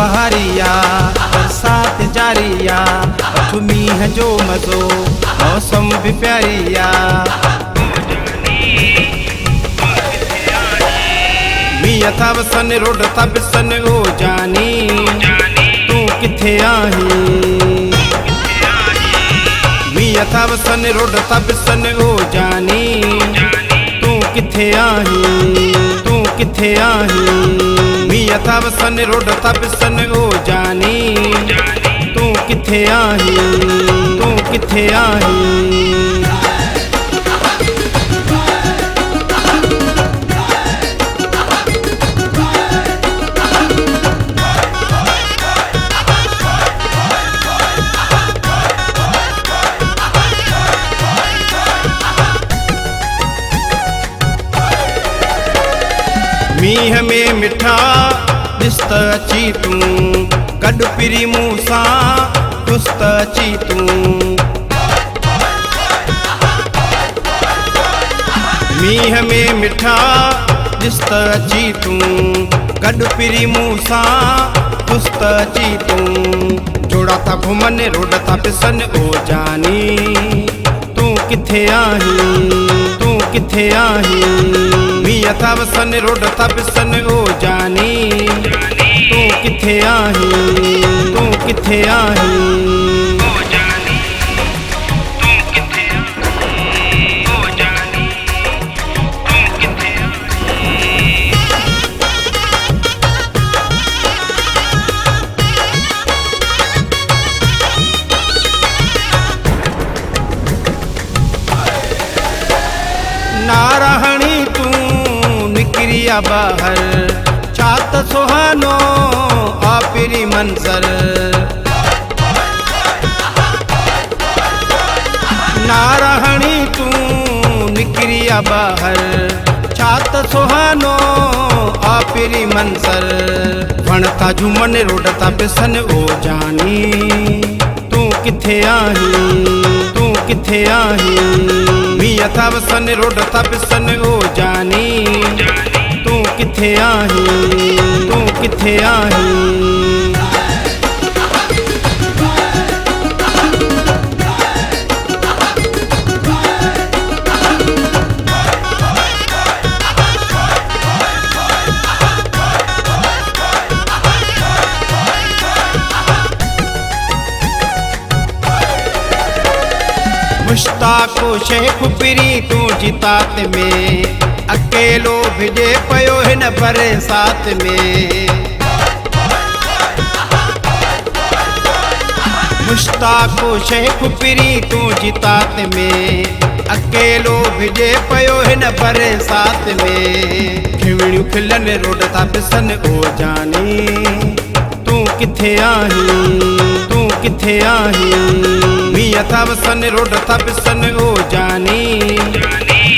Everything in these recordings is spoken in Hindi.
बहारिया बरसात जारिया अठ मींह जो मज़ो मौसम भी प्यारिया। मींह था वसन रोड था पिसन ओ जानी तू किथे आहीं। मींह था वसन रोड था पिसन ओ जानी तू किथे आहीं तू किथे आहीं। मींह था वसन रोड था पिसन ओ जानी तू किथे आहीं तू किथे आहीं। मींह में मिठा दिस्त अची तू गड पिरी मूसा दुस्त अची तू। मींह में मिठा दिस्त अची तू गड पिरी मूसा दुस्त अची तू। जोड़ा था घुमन रोड था पिसन ओ जानी तू किथे आहीं तू किथे आहीं। मींह था वसन रोड था पिसन ओ जानी तू किथे आहीं तू किथे आहीं। नाराहणी तू निकरिया बाहर छात सुहानो आपिरी मंजर। नाराहणी तू निकरिया बाहर छात सुहानो आपिरी मंजर। वण था झूमन रोड था पिसन ओ जानी तू किथे आहीं तू किथे आहीं। मींह था वसन रोड था पिसन ओ जानी तू किथे आहीं तू किथे आहीं। मुश्ताको शेख पिरी तू जितात में अकेलो भिजे पयो हिन बरसात में। मुश्ताको शेख पिरी तू जितात में अकेलो भिजे पयो हिन बरसात में। खिवड़ियूं खिलन रोड था पिसन ओ जानी तू किथे आहीं तू किथे आहीं। मींह था वसन रोड था पिसन ओ जानी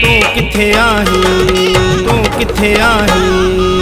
तू किथे आहीं तू किथे आहीं।